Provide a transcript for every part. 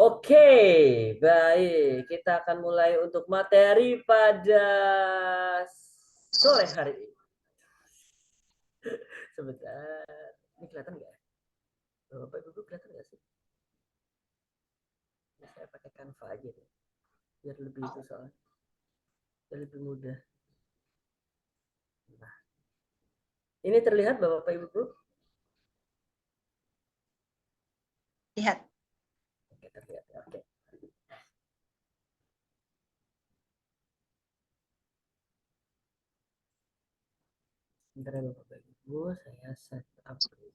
Oke, baik. Kita akan mulai untuk materi pada sore hari ini. Sebentar. Ini kelihatan nggak ya? Bapak Ibu kelihatan nggak sih? Ini saya pakai Canva aja deh. Biar lebih itu soalnya. Biar lebih mudah. Nah, ini terlihat Bapak Ibu? Lihat. Oke, terlihat. Oke. Sebentar ya Bapak Ibu, saya set up dulu.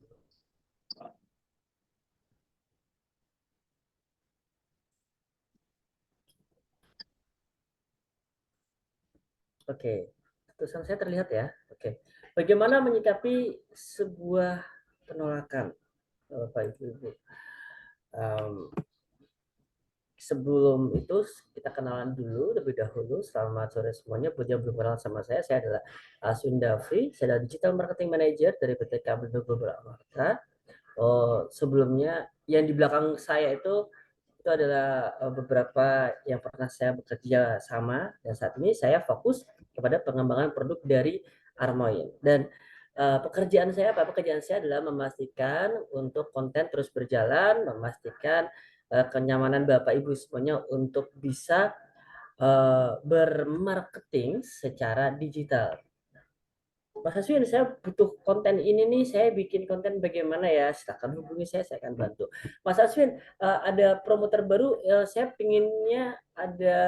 Oke, tulisan saya terlihat ya. Oke, bagaimana menyikapi sebuah penolakan, Bapak Ibu? Um, Sebelum itu kita kenalan dulu lebih dahulu. Selamat sore semuanya. Buat yang belum kenal sama saya adalah Aswin Dafri. Saya adalah Digital Marketing Manager dari PT Kabel Global Amarta. Sebelumnya yang di belakang saya itu adalah beberapa yang pernah saya bekerja sama, dan saat ini saya fokus kepada pengembangan produk dari Armoin. Dan pekerjaan saya apa? Pekerjaan saya adalah memastikan untuk konten terus berjalan, memastikan kenyamanan Bapak Ibu semuanya untuk bisa bermarketing secara digital. Mas Aswin, saya butuh konten ini nih, saya bikin konten bagaimana ya? Silakan hubungi saya akan bantu. Mas Aswin, ada promo terbaru, saya pinginnya ada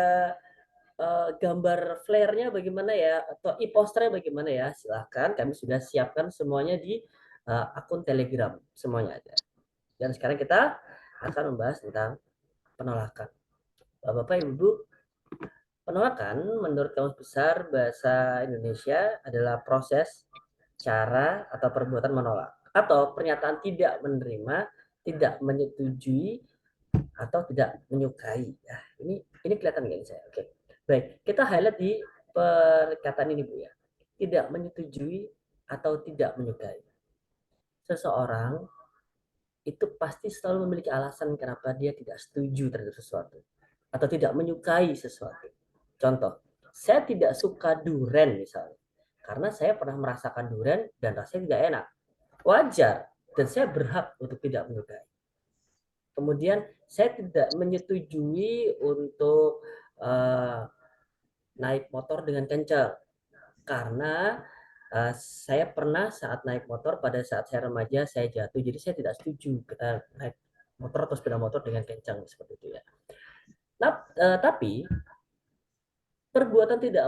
gambar flare-nya bagaimana ya? Atau e-posternya bagaimana ya? Silahkan, kami sudah siapkan semuanya di akun Telegram, semuanya ada. Dan sekarang kita akan membahas tentang penolakan. Bapak, Ibu, penolakan menurut Kamus Besar Bahasa Indonesia adalah proses, cara, atau perbuatan menolak. Atau pernyataan tidak menerima, tidak menyetujui, atau tidak menyukai. Nah, ini kelihatan nggak ini saya? Oke. Baik, kita highlight di perkataan ini Bu ya. Tidak menyetujui atau tidak menyukai. Seseorang itu pasti selalu memiliki alasan kenapa dia tidak setuju terhadap sesuatu atau tidak menyukai sesuatu. Contoh, saya tidak suka duren misalnya, karena saya pernah merasakan duren dan rasanya tidak enak. Wajar, dan saya berhak untuk tidak menyukai. Kemudian saya tidak menyetujui untuk naik motor dengan kencang, karena saya pernah saat naik motor pada saat saya remaja saya jatuh, jadi saya tidak setuju kita naik motor atau sepeda motor dengan kencang seperti itu ya. Nah, tapi perbuatan tidak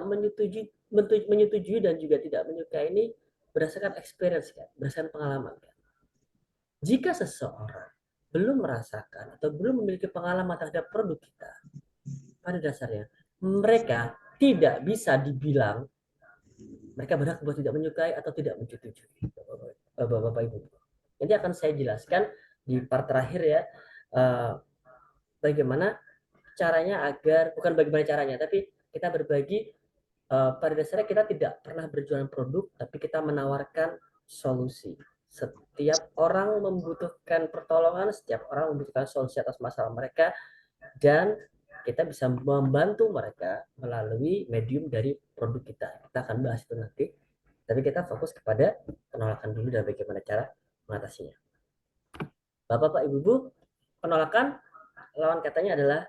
menyetujui dan juga tidak menyukai ini berdasarkan experience kan, berdasarkan pengalaman kan. Jika seseorang belum merasakan atau belum memiliki pengalaman terhadap produk kita, pada dasarnya mereka tidak bisa dibilang mereka berhak buat tidak menyukai atau tidak menyetujui. Bapak Ibu, nanti akan saya jelaskan di part terakhir ya, bagaimana caranya agar, bukan bagaimana caranya, tapi kita berbagi. Pada dasarnya kita tidak pernah berjualan produk, tapi kita menawarkan solusi. Setiap orang membutuhkan pertolongan, setiap orang membutuhkan solusi atas masalah mereka, dan kita bisa membantu mereka melalui medium dari produk kita. Kita akan bahas itu nanti, tapi kita fokus kepada penolakan dulu dan bagaimana cara mengatasinya. Bapak, Ibu, penolakan lawan katanya adalah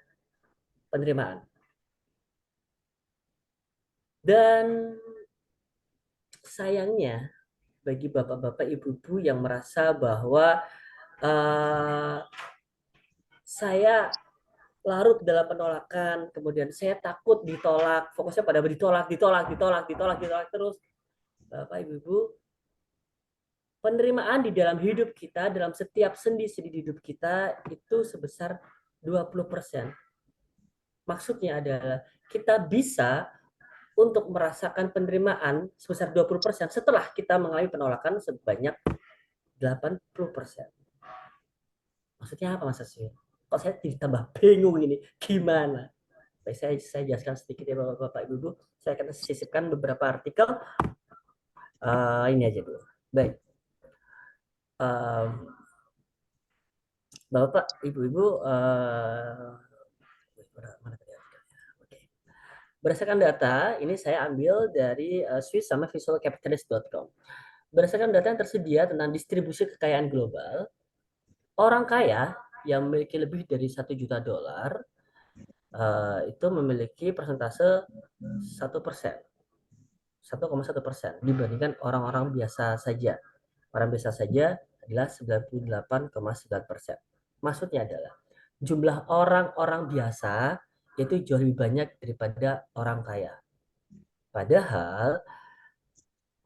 penerimaan. Dan sayangnya bagi bapak-bapak, ibu-ibu yang merasa bahwa uh, saya larut dalam penolakan, kemudian saya takut ditolak, fokusnya pada ditolak terus. Bapak, ibu-ibu, penerimaan di dalam hidup kita, dalam setiap sendi-sendi hidup kita itu sebesar 20%. Maksudnya adalah kita bisa untuk merasakan penerimaan sebesar 20% setelah kita mengalami penolakan sebanyak 80%. Maksudnya apa Mas Aswin? Kok saya ditambah bingung ini? Gimana? Baik, saya jelaskan sedikit ya Bapak Ibu. Saya akan sisipkan beberapa artikel. Ini aja dulu. Baik. Bapak, Ibu-ibu, mana tadi artikelnya? Oke. Berdasarkan data, ini saya ambil dari Swiss sama visualcapitalist.com. Berdasarkan data yang tersedia tentang distribusi kekayaan global, orang kaya yang memiliki lebih dari $1 juta itu memiliki persentase 1%, 1,1% dibandingkan orang-orang biasa saja. Orang biasa saja adalah 98,9%. Maksudnya adalah jumlah orang-orang biasa itu jauh lebih banyak daripada orang kaya. Padahal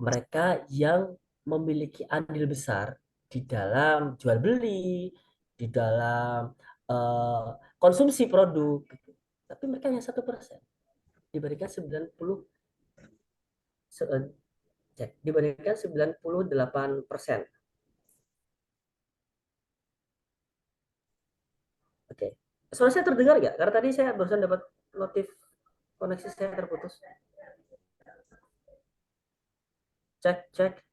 mereka yang memiliki andil besar di dalam jual beli, di dalam uh, konsumsi produk, tapi mereka hanya 1% dibandingkan 90 dibandingkan 98%. Oke. Suara saya terdengar nggak? Karena tadi saya barusan dapat notif koneksi saya terputus. Cek, cek.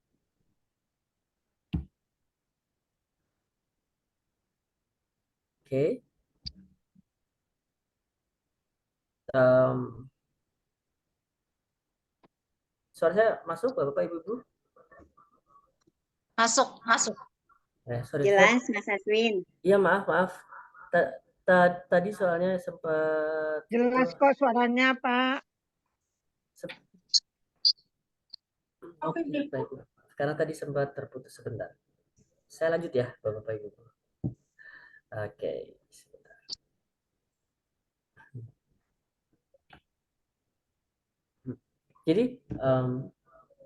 Oke. Um, Suara saya masuk, Bapak, Ibu? Masuk, masuk. Sorry, Jelas, Mas Aswin. Iya, maaf, maaf. Tadi soalnya sempat Jelas kok suaranya, Pak. Oke, baik. Karena tadi sempat terputus sebentar. Saya lanjut ya, Bapak Ibu. Oke, sebentar. Jadi,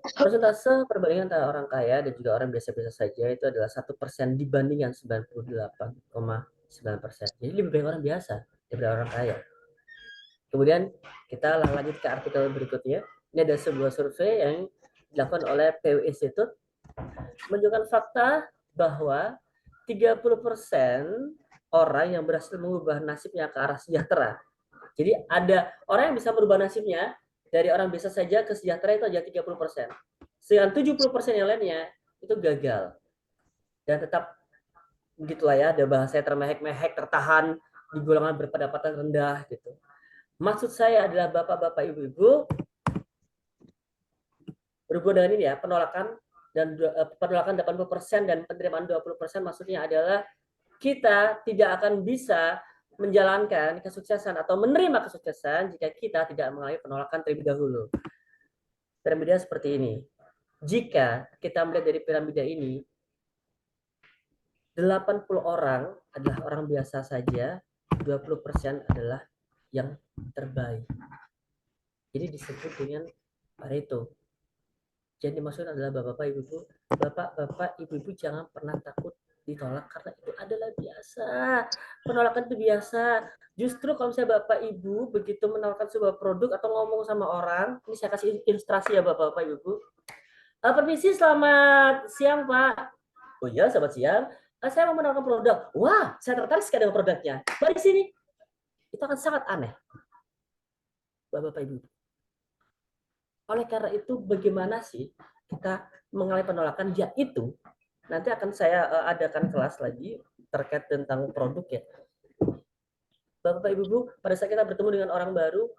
persentase perbandingan antara orang kaya dan juga orang biasa-biasa saja itu adalah 1% dibandingkan 98,9%. Jadi lebih banyak orang biasa daripada orang kaya. Kemudian kita lanjut ke artikel berikutnya. Ini ada sebuah survei yang dilakukan oleh Pew Institute menunjukkan fakta bahwa 30% orang yang berhasil mengubah nasibnya ke arah sejahtera. Jadi ada orang yang bisa merubah nasibnya dari orang biasa saja ke sejahtera itu aja 30%. Sedangkan 70% yang lainnya itu gagal. Dan tetap begitulah ya, ada bahasa termehek-mehek, tertahan di golongan berpendapatan rendah gitu. Maksud saya adalah bapak-bapak, ibu-ibu, berhubungan dengan ini ya, penolakan 80% dan penerimaan 20%, maksudnya adalah kita tidak akan bisa menjalankan kesuksesan atau menerima kesuksesan jika kita tidak mengalami penolakan terlebih dahulu. Piramida seperti ini. Jika kita melihat dari piramida ini, 80 orang adalah orang biasa saja, 20% adalah yang terbaik. Jadi disebut dengan Pareto. Jadi dimaksud adalah bapak-bapak, ibu-ibu jangan pernah takut ditolak karena itu adalah biasa. Penolakan itu biasa. Justru kalau misalnya bapak ibu begitu menawarkan sebuah produk atau ngomong sama orang, ini saya kasih ilustrasi ya bapak-bapak ibu. Permisi, selamat siang Pak. Oh iya, selamat siang. Saya mau menawarkan produk. Wah, saya tertarik sekali dengan produknya. Mari sini. Itu akan sangat aneh, bapak-bapak ibu. Oleh karena itu, bagaimana sih kita mengalami penolakan? Yaitu nanti akan saya adakan kelas lagi terkait tentang produk ya. Bapak Ibu, pada saat kita bertemu dengan orang baru,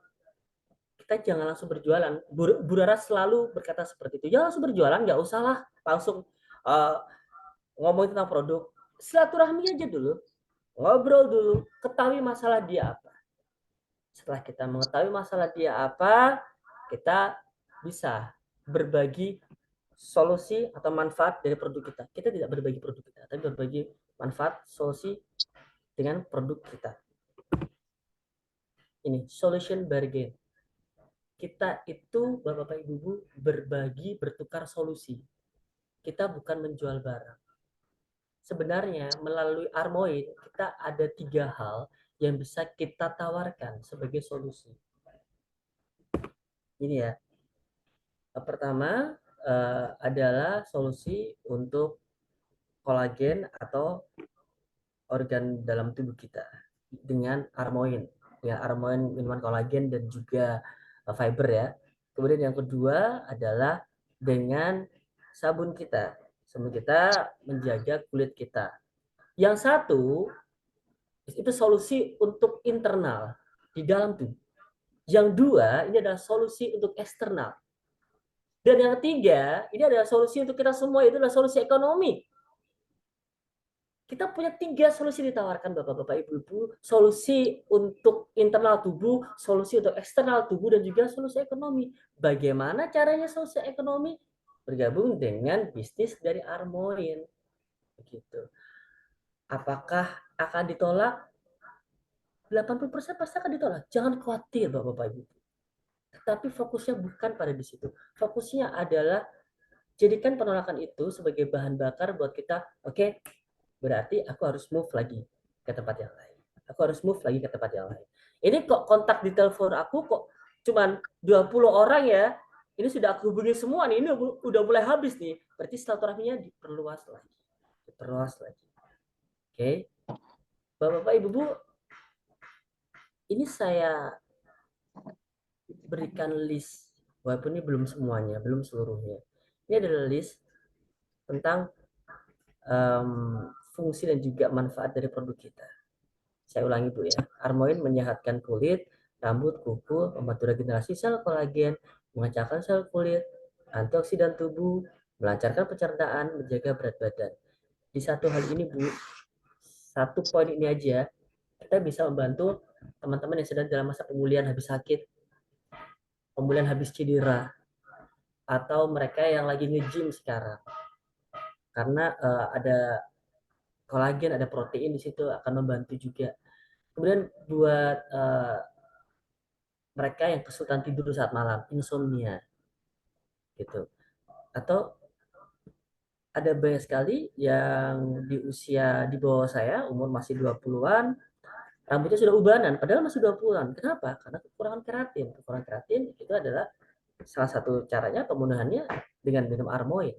kita jangan langsung berjualan. Bu Rara selalu berkata seperti itu. Jangan langsung berjualan, nggak usah lah langsung ngomongin tentang produk. Silaturahmi aja dulu, ngobrol dulu, ketahui masalah dia apa. Setelah kita mengetahui masalah dia apa, kita bisa berbagi solusi atau manfaat dari produk kita. Kita tidak berbagi produk kita, tapi berbagi manfaat, solusi dengan produk kita. Ini solution bargain. Kita itu Bapak Ibu berbagi, bertukar solusi. Kita bukan menjual barang. Sebenarnya melalui Armoin kita ada 3 hal yang bisa kita tawarkan sebagai solusi. Ini ya. Pertama adalah solusi untuk kolagen atau organ dalam tubuh kita dengan Armoin. Ya, Armoin minuman kolagen dan juga fiber ya. Kemudian yang kedua adalah dengan sabun kita. Sabun kita menjaga kulit kita. Yang satu Itu solusi untuk internal di dalam tubuh. Yang dua, ini adalah solusi untuk eksternal. Dan yang ketiga, ini adalah solusi untuk kita semua, itu adalah solusi ekonomi. Kita punya 3 solusi ditawarkan Bapak-Bapak, Ibu-ibu. Solusi untuk internal tubuh, solusi untuk eksternal tubuh, dan juga solusi ekonomi. Bagaimana caranya solusi ekonomi? Bergabung dengan bisnis dari Armoin. Begitu. Apakah akan ditolak? 80% pasti akan ditolak. Jangan khawatir Bapak-Bapak, Ibu. Tapi fokusnya bukan pada di situ. Fokusnya adalah jadikan penolakan itu sebagai bahan bakar buat kita, oke, berarti aku harus move lagi ke tempat yang lain. Aku harus move lagi ke tempat yang lain. Ini kok kontak di telepon aku kok cuman 20 orang ya. Ini sudah aku hubungi semua nih. Ini udah mulai habis nih. Berarti silaturahminya diperluas lagi. Diperluas lagi. Oke. Bapak-bapak, Ibu-ibu, ini saya berikan list, walaupun ini belum semuanya, belum seluruhnya. Ini adalah list tentang fungsi dan juga manfaat dari produk kita. Saya ulangi Bu ya. Armoin menyehatkan kulit, rambut, kuku, membantu regenerasi sel kolagen, mengecilkan sel kulit, antioksidan tubuh, melancarkan pencernaan, menjaga berat badan. Di satu hal ini Bu, satu poin ini aja, kita bisa membantu teman-teman yang sedang dalam masa pemulihan habis sakit, pemulihan habis cedera, atau mereka yang lagi nge-gym sekarang. Karena ada kolagen, ada protein di situ akan membantu juga. Kemudian buat mereka yang kesulitan tidur saat malam, insomnia gitu. Atau ada banyak sekali yang di usia di bawah saya, umur masih 20-an, rambutnya sudah ubanan, padahal masih 20-an. Kenapa? Karena kekurangan keratin. Kekurangan keratin itu adalah salah satu caranya pemenuhannya dengan minum Armoin.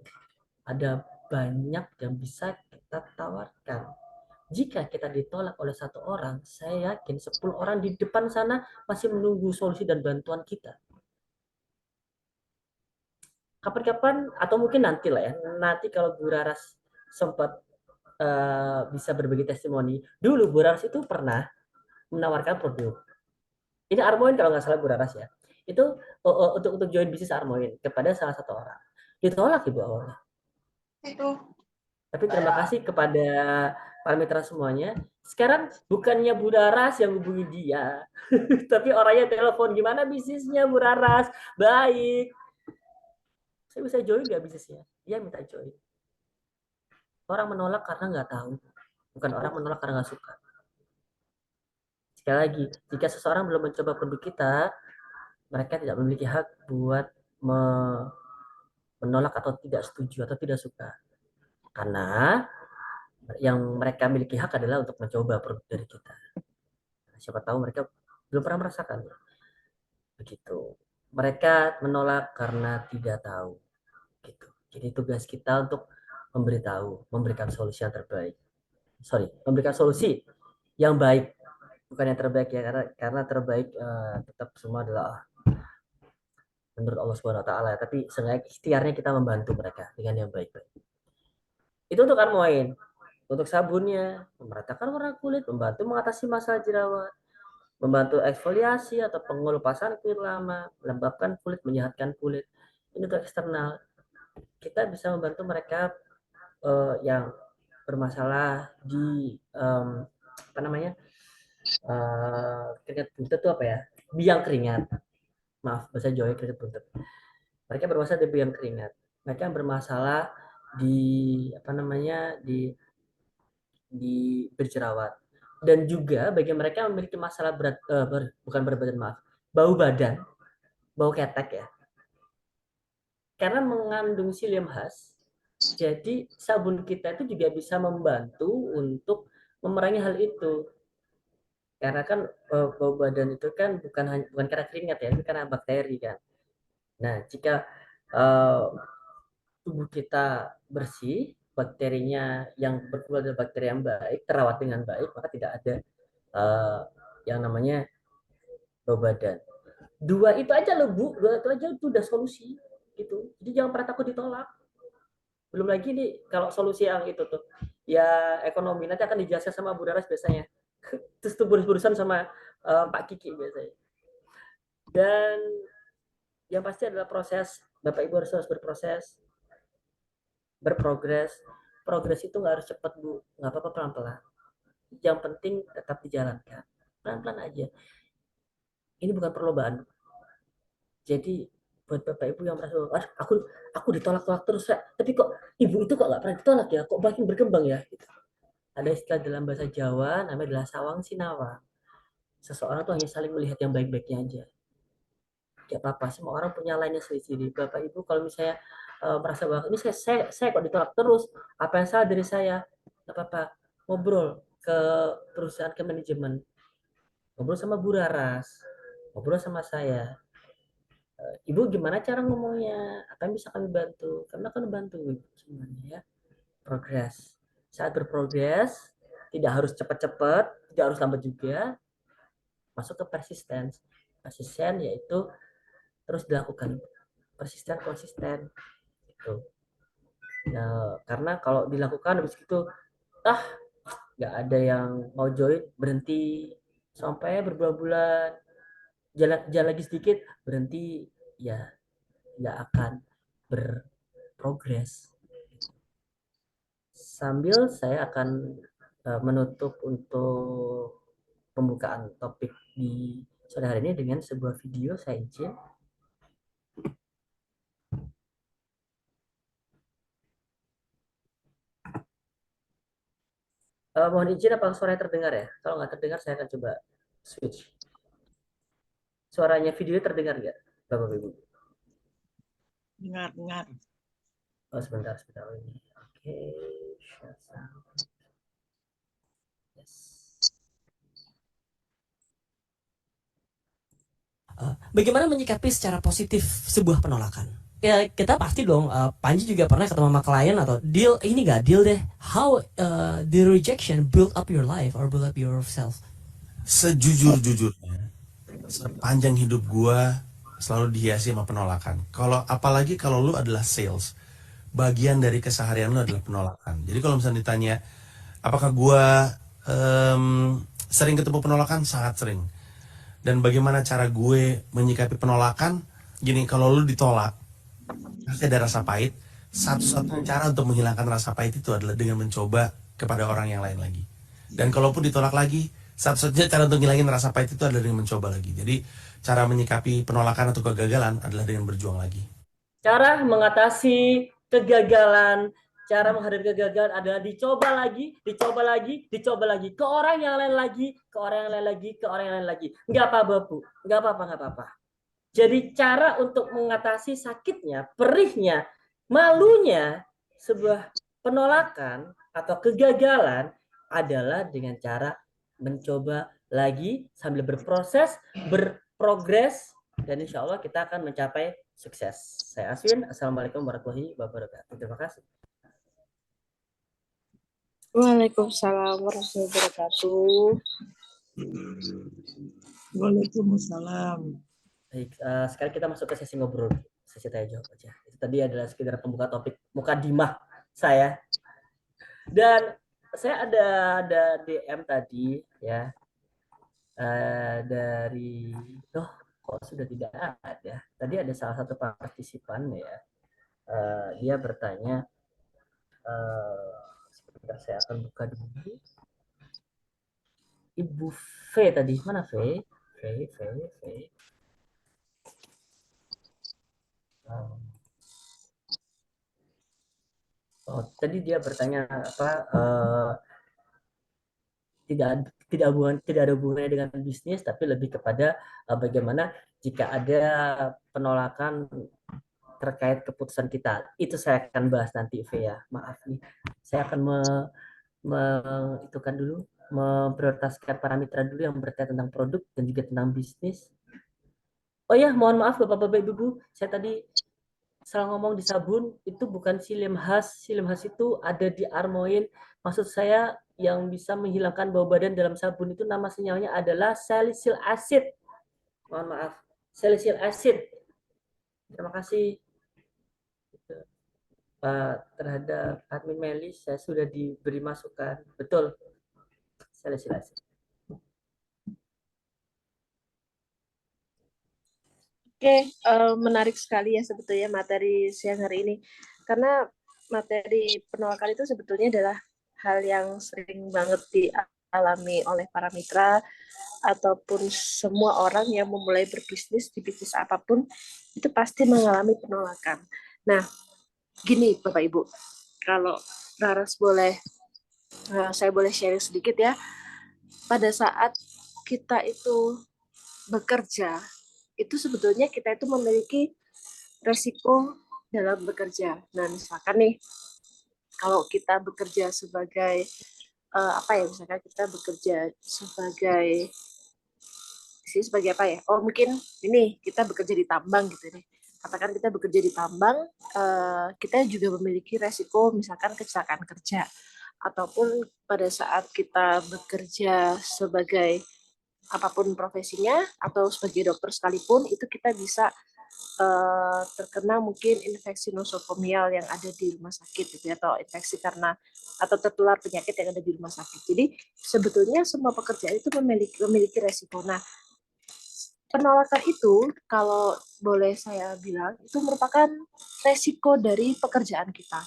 Ada banyak yang bisa kita tawarkan. Jika kita ditolak oleh satu orang, saya yakin 10 orang di depan sana masih menunggu solusi dan bantuan kita. Kapan-kapan atau mungkin nanti lah ya, nanti kalau Bu Raras sempat bisa berbagi testimoni, dulu Bu Raras itu pernah menawarkan produk. Ini Armoin kalau nggak salah Bu Raras ya. Itu untuk join bisnis Armoin kepada salah satu orang. Ditolak Ibu awalnya. Itu. Tapi terima kasih kepada para mitra semuanya. Sekarang bukannya Bu Raras yang hubungi dia, tapi orangnya telepon, gimana bisnisnya Bu Raras? Baik. Saya bisa join nggak bisnisnya? Dia minta join. Orang menolak karena nggak tahu, bukan orang menolak karena nggak suka. Sekali lagi, jika seseorang belum mencoba produk kita, mereka tidak memiliki hak buat menolak atau tidak setuju atau tidak suka. Karena yang mereka miliki hak adalah untuk mencoba produk dari kita. Siapa tahu mereka belum pernah merasakan. Begitu. Mereka menolak karena tidak tahu. Gitu. Jadi tugas kita untuk memberitahu, memberikan solusi yang terbaik. Memberikan solusi yang baik, bukan yang terbaik ya, karena terbaik tetap semua adalah menurut Allah Subhanahu wa taala, tapi seenggaknya ikhtiarnya kita membantu mereka dengan yang baik-baik. Itu untuk Armoin. Untuk sabunnya, memeratakan warna kulit, membantu mengatasi masalah jerawat, membantu eksfoliasi atau pengelupasan kulit lama, melembabkan kulit, menyehatkan kulit. Ini untuk eksternal. Kita bisa membantu mereka yang bermasalah di apa namanya, keringat buntut itu apa ya? Biang keringat. Maaf, bahasa Jawa keringat buntut. Mereka bermasalah di biang keringat. Mereka bermasalah di apa namanya, di berjerawat. Dan juga bagi mereka yang memiliki masalah berat, bukan berat badan, maaf, bau badan, bau ketek ya. Karena mengandung psyllium khas, jadi sabun kita itu juga bisa membantu untuk memerangi hal itu. Karena kan bau badan itu kan bukan karena keringat ya, itu karena bakteri kan. Nah, jika tubuh kita bersih, bakterinya yang berkumpul adalah bakteri yang baik, terawat dengan baik, maka tidak ada yang namanya bau badan. Dua itu aja loh Bu, dua itu aja itu udah solusi gitu. Jadi jangan pernah takut ditolak. Belum lagi nih kalau solusi yang itu tuh ya ekonomi, nanti akan dijelaskan sama Bu Daras biasanya. terus tuh berurusan sama Pak Kiki biasanya. Dan yang pasti adalah proses, Bapak Ibu harus berproses, berprogres. Progres itu nggak harus cepat Bu, nggak apa-apa pelan-pelan. Yang penting tetap dijalankan, pelan-pelan aja. Ini bukan perlombaan. Jadi buat Bapak Ibu yang merasa, ah, aku ditolak-tolak terus ya, tapi kok ibu itu kok nggak pernah ditolak ya, kok makin berkembang ya. Gitu. Ada istilah dalam bahasa Jawa namanya adalah sawang sinawang. Seseorang tuh hanya saling melihat yang baik-baiknya aja. Gak apa-apa, semua orang punya lainnya sendiri. Bapak Ibu kalau misalnya merasa bahwa ini saya kok ditolak terus, apa yang salah dari saya? Gak apa-apa, ngobrol ke perusahaan, ke manajemen, ngobrol sama Bu Raras, ngobrol sama saya. Ibu gimana cara ngomongnya? Apa yang bisa kami bantu? Karena akan bantu semuanya ya. Progres. Saat berprogres, tidak harus cepat-cepat, tidak harus lambat juga. Masuk ke persisten. Persisten yaitu terus dilakukan. Persisten, konsisten. Gitu. Nah, karena kalau dilakukan habis itu, ah nggak ada yang mau join, berhenti sampai berbulan-bulan. Jalan lagi sedikit, berhenti, ya nggak akan berprogres. Sambil saya akan menutup untuk pembukaan topik di sore hari ini dengan sebuah video, saya izin. Mohon izin apa suaranya terdengar ya? Kalau nggak terdengar saya akan coba switch. Suaranya video terdengar nggak, Bapak Ibu? Dengar. Oh, sebentar. Oh, ini. Oke. Share sound. Yes. Bagaimana menyikapi secara positif sebuah penolakan? Ya kita pasti dong, Panji juga pernah ketemu sama klien atau deal, ini gak deal deh. How the rejection build up your life or build up yourself? Sejujur-jujurnya, sepanjang hidup gua selalu dihiasi sama penolakan. Apalagi kalau lu adalah sales, bagian dari keseharian lu adalah penolakan. Jadi kalau misalnya ditanya, apakah gua sering ketemu penolakan? Sangat sering. Dan bagaimana cara gue menyikapi penolakan? Gini, kalau lu ditolak, pasti ada rasa pahit. Satu-satunya cara untuk menghilangkan rasa pahit itu adalah dengan mencoba kepada orang yang lain lagi. Dan kalaupun ditolak lagi, satu-satunya cara untuk menghilangin rasa pahit itu adalah dengan mencoba lagi. Jadi cara menyikapi penolakan atau kegagalan adalah dengan berjuang lagi. Cara mengatasi kegagalan, cara menghadapi kegagalan adalah dicoba lagi, dicoba lagi. Ke orang yang lain lagi, ke orang yang lain lagi, ke orang yang lain lagi. Nggak apa-apa, Bu. Nggak apa-apa. Jadi cara untuk mengatasi sakitnya, perihnya, malunya sebuah penolakan atau kegagalan adalah dengan cara mencoba lagi sambil berproses, berprogres, dan insya Allah kita akan mencapai sukses. Saya Aswin. Assalamualaikum warahmatullahi wabarakatuh. Terima kasih. Waalaikumsalam warahmatullahi wabarakatuh. Waalaikumsalam. Baik, sekarang kita masuk ke sesi ngobrol, sesi tanya jawab aja. Itu tadi adalah sekedar pembuka topik mukadimah saya. Dan saya ada DM tadi ya, dari kok sudah tidak ada. Tadi ada salah satu partisipan ya, dia bertanya, sebentar saya akan buka dulu. Ibu V tadi, mana V? V. Oh, tadi dia bertanya apa, tidak ada hubungannya dengan bisnis, tapi lebih kepada bagaimana jika ada penolakan terkait keputusan kita. Itu saya akan bahas nanti, V ya. Maaf nih, saya akan itukan dulu, memprioritaskan parameter dulu yang berkaitan tentang produk dan juga tentang bisnis. Oh ya, mohon maaf Bapak-bapak Ibu, saya tadi salah ngomong di sabun, itu bukan silim khas. Silim khas itu ada di Armoin. Maksud saya yang bisa menghilangkan bau badan dalam sabun itu nama senyalnya adalah salicylic acid. Mohon maaf, salicylic acid. Terima kasih terhadap admin Meli, saya sudah diberi masukan. Betul, salicylic acid. Oke, menarik sekali ya sebetulnya materi siang hari ini. Karena materi penolakan itu sebetulnya adalah hal yang sering banget dialami oleh para mitra ataupun semua orang yang memulai berbisnis di bisnis apapun itu pasti mengalami penolakan. Nah, gini Bapak Ibu, kalau Laras boleh, saya boleh sharing sedikit ya. Pada saat kita itu bekerja, itu sebetulnya kita itu memiliki resiko dalam bekerja. Nah, misalkan nih, kalau kita bekerja sebagai misalkan kita bekerja sebagai apa ya? Oh, mungkin ini kita bekerja di tambang gitu nih. Katakan kita bekerja di tambang, kita juga memiliki resiko misalkan kecelakaan kerja ataupun pada saat kita bekerja sebagai apapun profesinya atau sebagai dokter sekalipun itu kita bisa terkena mungkin infeksi nosokomial yang ada di rumah sakit gitu ya, atau infeksi karena atau tertular penyakit yang ada di rumah sakit. Jadi sebetulnya semua pekerjaan itu memiliki resiko. Nah, penolakan itu kalau boleh saya bilang itu merupakan resiko dari pekerjaan kita.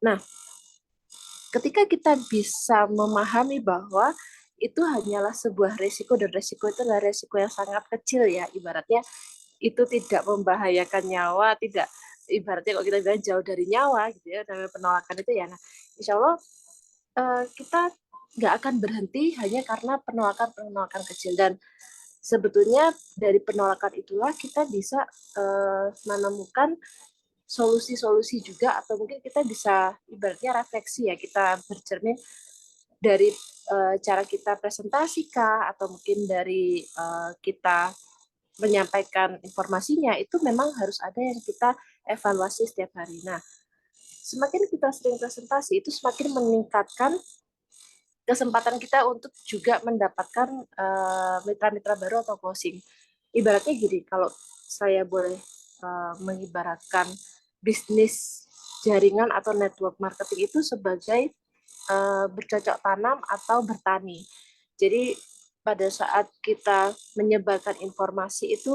Nah, ketika kita bisa memahami bahwa itu hanyalah sebuah resiko dan resiko itu adalah resiko yang sangat kecil ya, ibaratnya itu tidak membahayakan nyawa, tidak ibaratnya kalau kita bilang jauh dari nyawa gitu ya, namanya penolakan itu ya. Nah, insya Allah kita nggak akan berhenti hanya karena penolakan kecil, dan sebetulnya dari penolakan itulah kita bisa menemukan solusi-solusi juga, atau mungkin kita bisa ibaratnya refleksi ya, kita bercermin dari cara kita presentasikan atau mungkin dari kita menyampaikan informasinya, itu memang harus ada yang kita evaluasi setiap hari. Nah, semakin kita sering presentasi, itu semakin meningkatkan kesempatan kita untuk juga mendapatkan mitra-mitra baru atau closing. Ibaratnya gini, kalau saya boleh mengibaratkan bisnis jaringan atau network marketing itu sebagai bercocok tanam atau bertani. Jadi pada saat kita menyebarkan informasi itu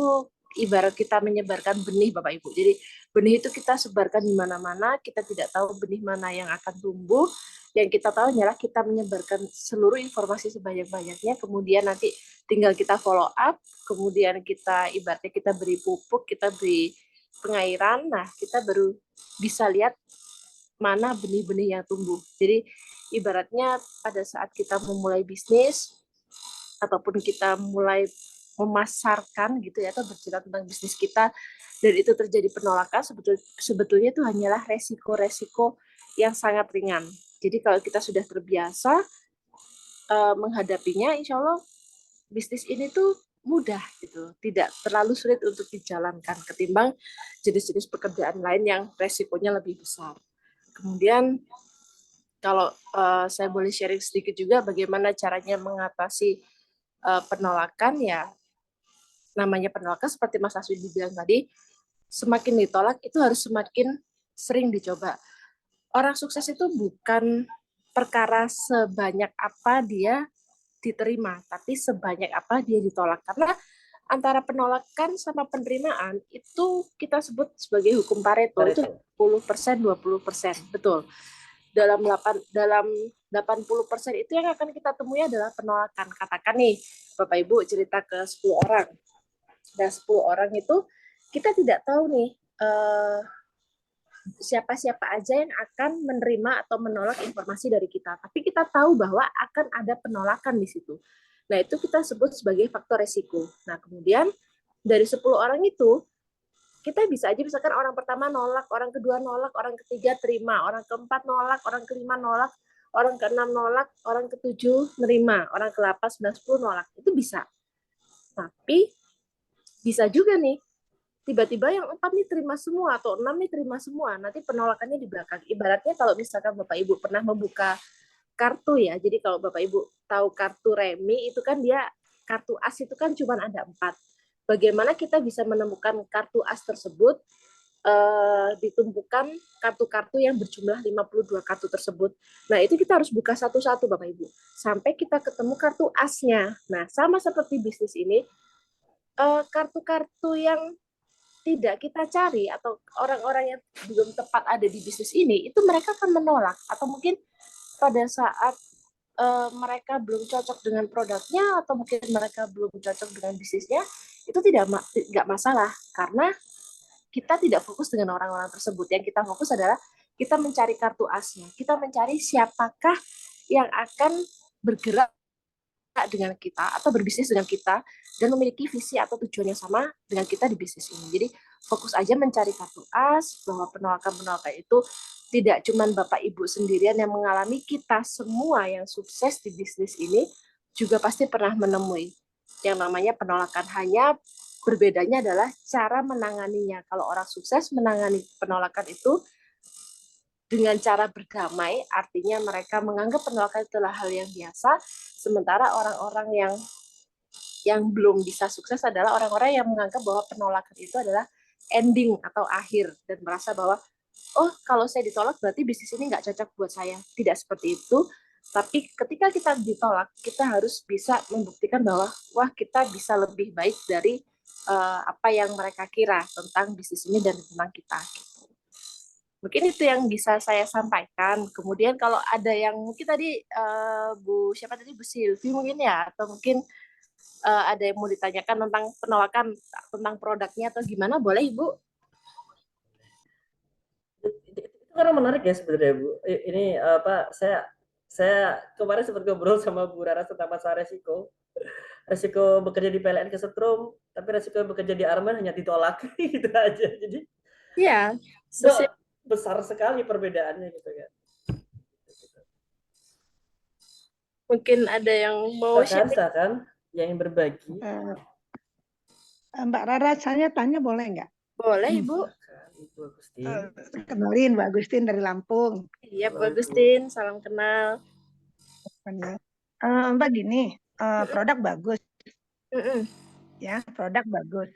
ibarat kita menyebarkan benih Bapak Ibu. Jadi benih itu kita sebarkan di mana-mana, kita tidak tahu benih mana yang akan tumbuh. Yang kita tahu hanyalah kita menyebarkan seluruh informasi sebanyak-banyaknya, kemudian nanti tinggal kita follow up, kemudian kita ibaratnya kita beri pupuk, kita beri pengairan, nah kita baru bisa lihat mana benih-benih yang tumbuh. Jadi ibaratnya pada saat kita memulai bisnis ataupun kita mulai memasarkan gitu ya, atau bercerita tentang bisnis kita dan itu terjadi penolakan, sebetulnya itu hanyalah resiko-resiko yang sangat ringan. Jadi kalau kita sudah terbiasa menghadapinya, insya Allah bisnis ini tuh mudah gitu, tidak terlalu sulit untuk dijalankan ketimbang jenis-jenis pekerjaan lain yang resikonya lebih besar. Kemudian kalau saya boleh sharing sedikit juga bagaimana caranya mengatasi penolakan ya, namanya penolakan seperti Mas Aswin bilang tadi, semakin ditolak itu harus semakin sering dicoba. Orang sukses itu bukan perkara sebanyak apa dia diterima, tapi sebanyak apa dia ditolak. Karena antara penolakan sama penerimaan itu kita sebut sebagai hukum Pareto, itu 10%, 20%. Betul. Dalam 80% itu yang akan kita temui adalah penolakan. Katakan nih, Bapak Ibu cerita ke 10 orang. Dan 10 orang itu kita tidak tahu nih siapa-siapa aja yang akan menerima atau menolak informasi dari kita. Tapi kita tahu bahwa akan ada penolakan di situ. Nah, itu kita sebut sebagai faktor resiko. Nah, kemudian dari 10 orang itu, kita bisa aja misalkan orang pertama nolak, orang kedua nolak, orang ketiga terima, orang keempat nolak, orang kelima nolak, orang keenam nolak, orang ketujuh nerima, orang ke-8, 9, 10 nolak. Itu bisa. Tapi bisa juga nih, tiba-tiba yang 4 nih terima semua atau 6 nih terima semua, nanti penolakannya di belakang. Ibaratnya kalau misalkan Bapak Ibu pernah membuka kartu ya, jadi kalau Bapak Ibu tahu kartu remi itu kan dia kartu as itu kan cuma ada 4. Bagaimana kita bisa menemukan kartu as tersebut, ditumpukan kartu-kartu yang berjumlah 52 kartu tersebut. Nah, itu kita harus buka satu-satu Bapak Ibu sampai kita ketemu kartu asnya. Nah, sama seperti bisnis ini, kartu-kartu yang tidak kita cari atau orang-orang yang belum tepat ada di bisnis ini, itu mereka akan menolak. Atau mungkin pada saat mereka belum cocok dengan produknya atau mungkin mereka belum cocok dengan bisnisnya, itu tidak masalah karena kita tidak fokus dengan orang-orang tersebut. Yang kita fokus adalah kita mencari kartu asnya. Kita mencari siapakah yang akan bergerak dengan kita atau berbisnis dengan kita dan memiliki visi atau tujuan yang sama dengan kita di bisnis ini. Jadi fokus aja mencari kartu as, bahwa penolakan-penolakan itu tidak cuma Bapak Ibu sendirian yang mengalami, kita semua yang sukses di bisnis ini juga pasti pernah menemui yang namanya penolakan. Hanya berbedanya adalah cara menanganinya. Kalau orang sukses menangani penolakan itu dengan cara berdamai, artinya mereka menganggap penolakan itulah hal yang biasa, sementara orang-orang yang belum bisa sukses adalah orang-orang yang menganggap bahwa penolakan itu adalah ending atau akhir dan merasa bahwa oh kalau saya ditolak berarti bisnis ini nggak cocok buat saya. Tidak seperti itu, tapi ketika kita ditolak kita harus bisa membuktikan bahwa wah kita bisa lebih baik dari apa yang mereka kira tentang bisnis ini dan tentang kita. Mungkin itu yang bisa saya sampaikan. Kemudian kalau ada yang mungkin tadi Bu Sylvie mungkin ya, atau mungkin ada yang mau ditanyakan tentang penolakan tentang produknya atau gimana, boleh Ibu? Itu karena menarik ya sebenarnya Bu. Ini apa saya kemarin sempat ngobrol sama Bu Rara tentang masalah resiko bekerja di PLN kesetrum, tapi resiko bekerja di Arman hanya ditolak gitu aja. Jadi Iya, besar sekali perbedaannya gitu kan. mungkin ada yang mau share. Silakan yang berbagi. Mbak Rara, saya tanya boleh nggak? Boleh Ibu. Ibu Agustin. Kenalin Mbak Agustin dari Lampung. Iya Bu Agustin, salam kenal. Mbak gini, produk bagus, ya produk bagus.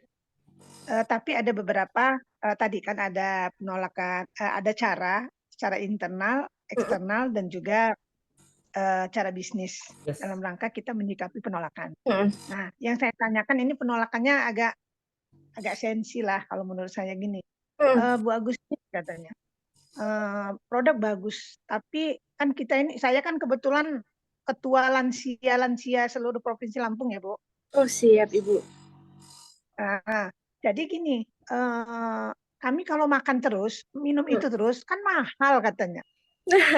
Tapi ada beberapa tadi kan ada penolakan, ada cara internal, eksternal dan juga cara bisnis dalam rangka kita menyikapi penolakan. Nah, yang saya tanyakan ini penolakannya agak sensi lah kalau menurut saya gini. Bu Agustin katanya produk bagus, tapi kan saya kan kebetulan ketua lansia seluruh provinsi Lampung ya Bu. Oh siap Ibu. Nah, jadi gini, kami kalau makan terus, minum itu terus kan mahal katanya.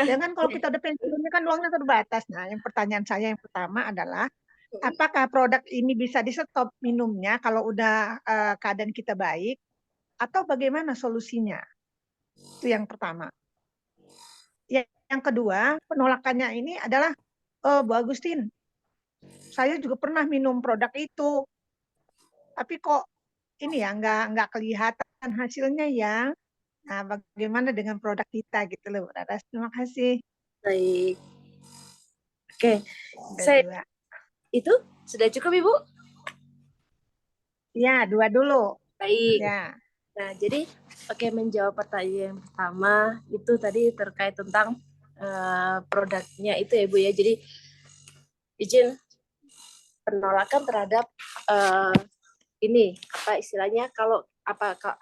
Jangan kalau kita udah pensiunnya kan uangnya terbatas. Nah, yang pertanyaan saya yang pertama adalah apakah produk ini bisa di stop minumnya kalau udah keadaan kita baik, atau bagaimana solusinya? Itu yang pertama. Yang kedua, penolakannya ini adalah Bu Agustin, saya juga pernah minum produk itu, tapi kok ini ya nggak kelihatan hasilnya ya. Nah, bagaimana dengan produk kita gitu loh, Bu Raras? Terima kasih. Baik. Oke, Dua. Itu sudah cukup Ibu? Ya, 2 dulu. Baik. Ya. Nah, jadi menjawab pertanyaan yang pertama itu tadi terkait tentang produknya itu ya Bu ya. Jadi izin penolakan terhadap ini apa istilahnya kalau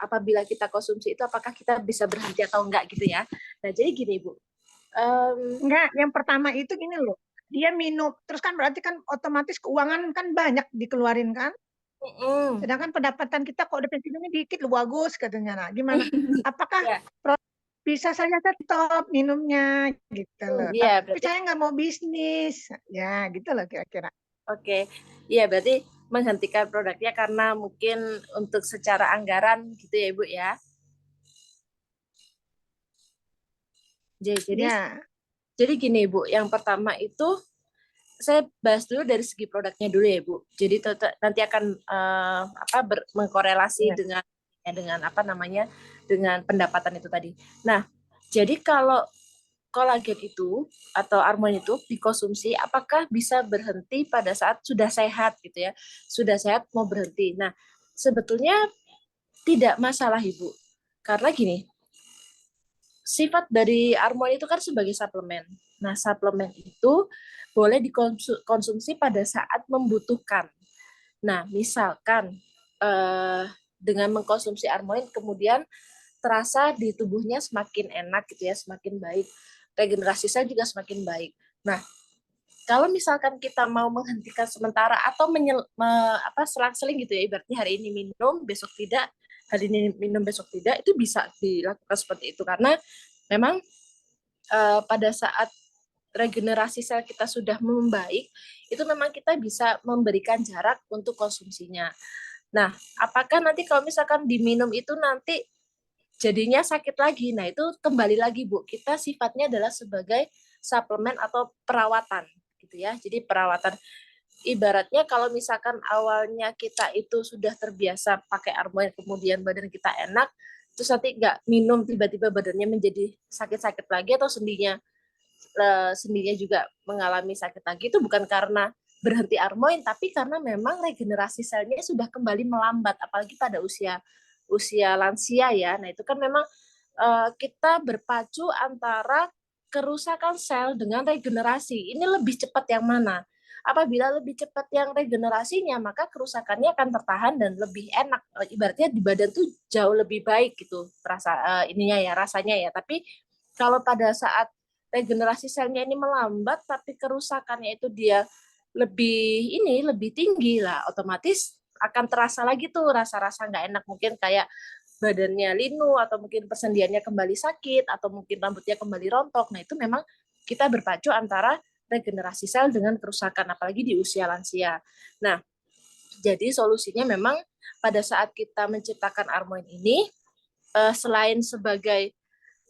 apabila kita konsumsi itu apakah kita bisa berhenti atau enggak gitu ya. Nah, jadi gini Bu. Enggak, yang pertama itu gini loh. Dia minum, terus kan berarti kan otomatis keuangan kan banyak dikeluarin kan? Sedangkan pendapatan kita kok udah pensiunnya dikit loh, bagus katanya. Nah, gimana? Apakah bisa saya stop minumnya gitu loh. Iya, tapi saya nggak mau bisnis. Ya, gitu loh kira-kira. Oke. Iya, berarti menghentikan produknya karena mungkin untuk secara anggaran gitu ya, Ibu ya. Jadi gini, Bu. Yang pertama itu saya bahas dulu dari segi produknya dulu ya, Bu. Jadi nanti akan mengkorelasi dengan apa namanya dengan pendapatan itu tadi. Nah, jadi kalau kolagen itu atau hormon itu dikonsumsi, apakah bisa berhenti pada saat sudah sehat gitu ya? Sudah sehat mau berhenti. Nah, sebetulnya tidak masalah Ibu. Karena gini, sifat dari hormon itu kan sebagai suplemen. Nah, suplemen itu boleh dikonsumsi pada saat membutuhkan. Nah, misalkan dengan mengkonsumsi Armoin kemudian terasa di tubuhnya semakin enak gitu ya, semakin baik. Regenerasi sel juga semakin baik. Nah, kalau misalkan kita mau menghentikan sementara atau selang-seling gitu ya, ibaratnya hari ini minum, besok tidak, hari ini minum, besok tidak, itu bisa dilakukan seperti itu. Karena memang pada saat regenerasi sel kita sudah membaik, itu memang kita bisa memberikan jarak untuk konsumsinya. Nah, apakah nanti kalau misalkan diminum itu nanti jadinya sakit lagi? Nah, itu kembali lagi, Bu. Kita sifatnya adalah sebagai suplemen atau perawatan, gitu ya. Jadi perawatan. Ibaratnya kalau misalkan awalnya kita itu sudah terbiasa pakai Armoin, kemudian badan kita enak, terus nanti nggak minum, tiba-tiba badannya menjadi sakit-sakit lagi, atau sendinya juga mengalami sakit lagi, itu bukan karena berhenti Armoin, tapi karena memang regenerasi selnya sudah kembali melambat, apalagi pada usia lansia ya. Nah, itu kan memang kita berpacu antara kerusakan sel dengan regenerasi. Ini lebih cepat yang mana? Apabila lebih cepat yang regenerasinya, maka kerusakannya akan tertahan dan lebih enak. Ibaratnya di badan tuh jauh lebih baik gitu rasanya ya. Tapi kalau pada saat regenerasi selnya ini melambat, tapi kerusakannya itu dia lebih tinggi lah, otomatis akan terasa lagi tuh rasa-rasa nggak enak, mungkin kayak badannya linu, atau mungkin persendiannya kembali sakit, atau mungkin rambutnya kembali rontok. Nah, itu memang kita berpacu antara regenerasi sel dengan kerusakan, apalagi di usia lansia. Nah, jadi solusinya memang pada saat kita menciptakan Armoin ini, selain sebagai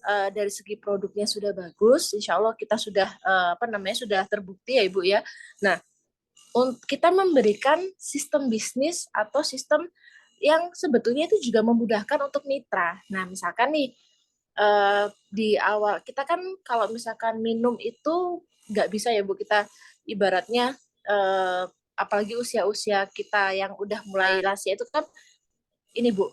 dari segi produknya sudah bagus, insya Allah kita sudah sudah terbukti ya Ibu ya. Nah, kita memberikan sistem bisnis atau sistem yang sebetulnya itu juga memudahkan untuk mitra. Nah, misalkan nih di awal kita kan kalau misalkan minum itu nggak bisa ya Bu, kita ibaratnya apalagi usia-usia kita yang udah mulai lansia itu kan ini Bu,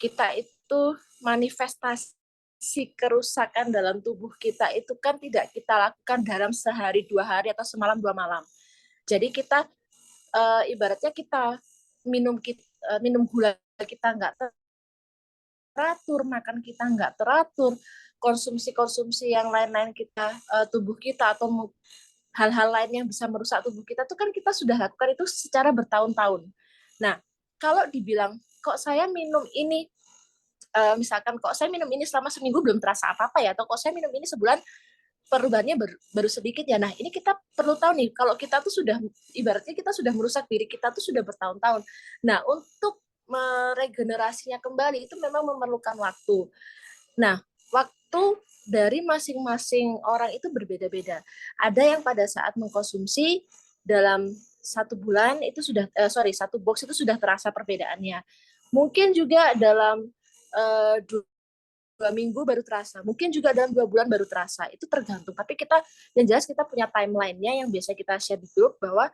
kita itu manifestasi kerusakan dalam tubuh kita itu kan tidak kita lakukan dalam sehari 2 hari atau semalam 2 malam. Jadi kita ibaratnya kita minum gula kita nggak teratur, makan kita nggak teratur, konsumsi yang lain-lain kita tubuh kita atau hal-hal lain yang bisa merusak tubuh kita itu kan kita sudah lakukan itu secara bertahun-tahun. Nah, kalau dibilang kok saya minum ini misalkan kok saya minum ini selama seminggu belum terasa apa-apa ya, atau kok saya minum ini sebulan perubahannya baru sedikit ya. Nah, ini kita perlu tahu nih, kalau kita tuh sudah, ibaratnya kita sudah merusak diri kita tuh sudah bertahun-tahun. Nah, untuk meregenerasinya kembali itu memang memerlukan waktu. Nah, waktu dari masing-masing orang itu berbeda-beda. Ada yang pada saat mengkonsumsi dalam 1 bulan itu sudah, 1 box itu sudah terasa perbedaannya. Mungkin juga dalam 2 minggu baru terasa, mungkin juga dalam 2 bulan baru terasa, itu tergantung. Tapi yang jelas kita punya timeline-nya yang biasa kita share di grup, bahwa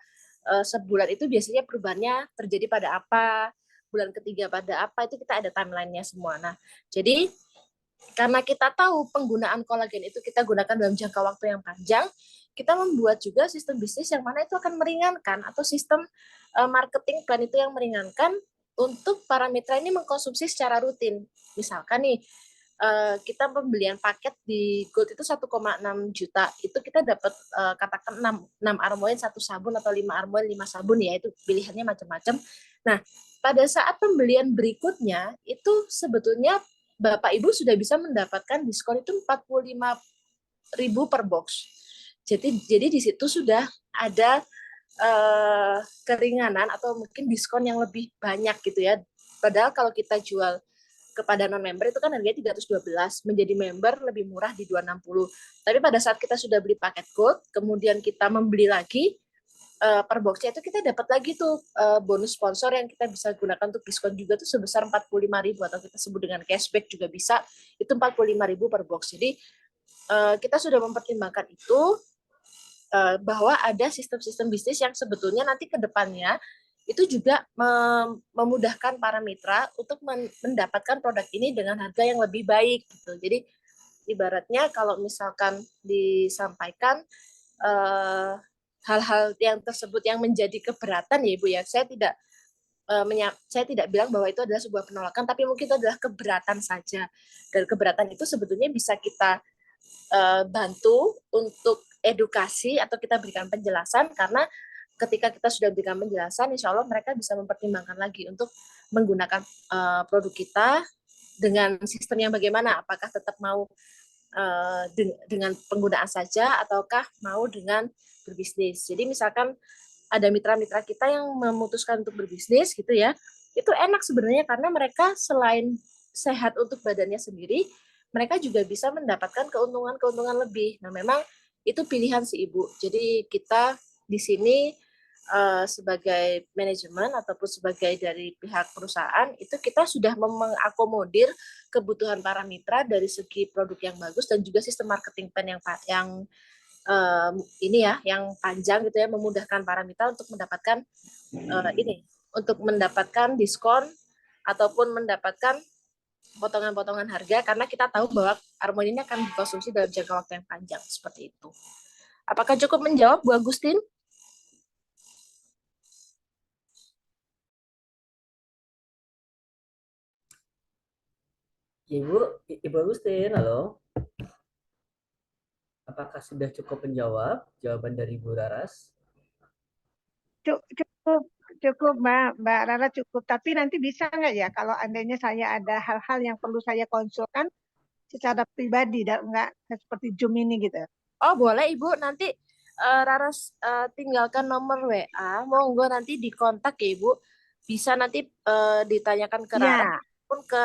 sebulan itu biasanya perubahannya terjadi pada apa, bulan ketiga pada apa, itu kita ada timeline-nya semua. Nah, jadi karena kita tahu penggunaan kolagen itu kita gunakan dalam jangka waktu yang panjang, kita membuat juga sistem bisnis yang mana itu akan meringankan, atau sistem marketing plan itu yang meringankan untuk para mitra ini mengkonsumsi secara rutin. Misalkan nih, kita pembelian paket di Gold itu 1,6 juta, itu kita dapat katakan 6 Armoin 1 sabun, atau 5 Armoin 5 sabun ya, itu pilihannya macam-macam. Nah, pada saat pembelian berikutnya itu sebetulnya Bapak Ibu sudah bisa mendapatkan diskon itu 45.000 per box. Jadi di situ sudah ada keringanan atau mungkin diskon yang lebih banyak gitu ya. Padahal kalau kita jual kepada non-member itu kan harganya 312, menjadi member lebih murah di 260. Tapi pada saat kita sudah beli paket gold, kemudian kita membeli lagi per boxnya itu kita dapat lagi tuh bonus sponsor yang kita bisa gunakan untuk diskon juga tuh sebesar 45.000, atau kita sebut dengan cashback juga bisa, itu 45.000 per box. Jadi kita sudah mempertimbangkan itu, bahwa ada sistem-sistem bisnis yang sebetulnya nanti ke depannya itu juga memudahkan para mitra untuk mendapatkan produk ini dengan harga yang lebih baik gitu. Jadi ibaratnya kalau misalkan disampaikan hal-hal yang tersebut yang menjadi keberatan ya Ibu ya, saya tidak saya tidak bilang bahwa itu adalah sebuah penolakan, tapi mungkin itu adalah keberatan saja. Dan keberatan itu sebetulnya bisa kita bantu untuk edukasi atau kita berikan penjelasan, karena ketika kita sudah berikan penjelasan, insya Allah mereka bisa mempertimbangkan lagi untuk menggunakan produk kita dengan sistem yang bagaimana, apakah tetap mau dengan penggunaan saja ataukah mau dengan berbisnis. Jadi misalkan ada mitra-mitra kita yang memutuskan untuk berbisnis gitu ya, itu enak sebenarnya karena mereka selain sehat untuk badannya sendiri, mereka juga bisa mendapatkan keuntungan-keuntungan lebih. Nah, memang itu pilihan si ibu. Jadi kita di sini sebagai manajemen ataupun sebagai dari pihak perusahaan, itu kita sudah mengakomodir kebutuhan para mitra dari segi produk yang bagus dan juga sistem marketing plan yang ini ya, yang panjang gitu ya, memudahkan para mitra untuk mendapatkan untuk mendapatkan diskon ataupun mendapatkan potongan-potongan harga, karena kita tahu bahwa Harmoni ini akan dikonsumsi dalam jangka waktu yang panjang seperti itu. Apakah cukup menjawab, Bu Agustin? Ibu Agustin, halo. Apakah sudah cukup menjawab jawaban dari Bu Raras? Cukup Mbak Rara cukup. Tapi nanti bisa nggak ya kalau andainya saya ada hal-hal yang perlu saya konsulkan secara pribadi dan nggak seperti Zoom ini gitu. Oh boleh Ibu, nanti Raras tinggalkan nomor WA, monggo nanti dikontak ya Ibu. Bisa nanti ditanyakan ke Raras pun ke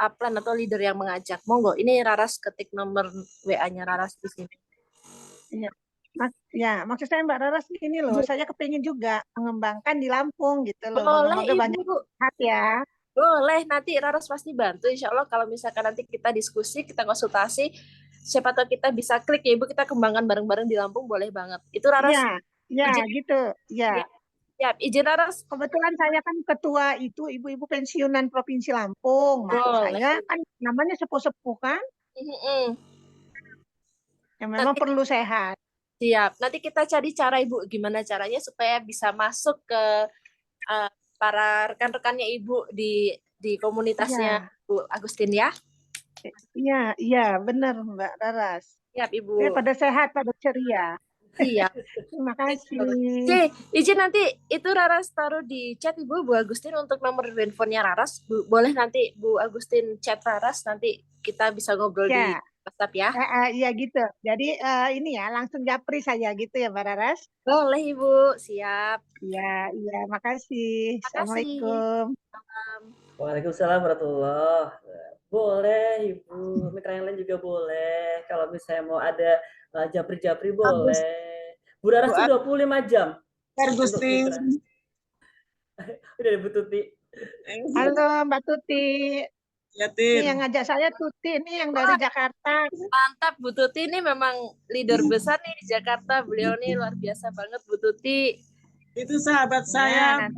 upline atau leader yang mengajak. Monggo, ini Raras ketik nomor WA-nya Raras di sini. Ya, maksud saya Mbak Raras ini loh, saya kepingin juga mengembangkan di Lampung gitu loh. Boleh Moga-moga Ibu. banyak hati ya. Boleh, nanti Raras pasti bantu. Insya Allah kalau misalkan nanti kita diskusi, kita konsultasi, siapa tahu kita bisa klik ya Ibu, kita kembangkan bareng-bareng di Lampung, boleh banget. Itu Raras. Ya, gitu. Ya. Ya, izin Raras. Kebetulan saya kan ketua itu ibu-ibu pensiunan Provinsi Lampung. Nah, saya kan namanya sepuh-sepuh kan. Yang memang perlu sehat. Siap. Nanti kita cari cara Ibu, gimana caranya supaya bisa masuk ke para rekan-rekannya Ibu di komunitasnya Bu Agustin ya. Iya, benar Mbak Raras. Siap Ibu. Pada sehat, pada ceria. Iya. Terima kasih. Oke, izin nanti itu Raras taruh di chat Ibu, Bu Agustin untuk nomor handphonenya Raras. Boleh nanti Bu Agustin chat Raras, nanti kita bisa ngobrol di WhatsApp ya. Iya gitu. Jadi ini ya langsung japri saya gitu ya Mbak Raras. Boleh Ibu, siap. Iya, makasih. Assalamualaikum. Waalaikumsalam warahmatullahi wabarakatuh. Boleh Ibu, mitra yang lain juga boleh. Kalau misalnya mau ada japri-japri boleh. Bu Raras tuh 25 jam. Agustin. Udah Bu Tuti. Halo Mbak Tuti. Ya, ini yang ngajak saya Tuti ini yang dari Jakarta. Mantap, Bu Tuti ini memang leader besar nih di Jakarta. Beliau nih luar biasa banget, Bu Tuti. Itu sahabat saya,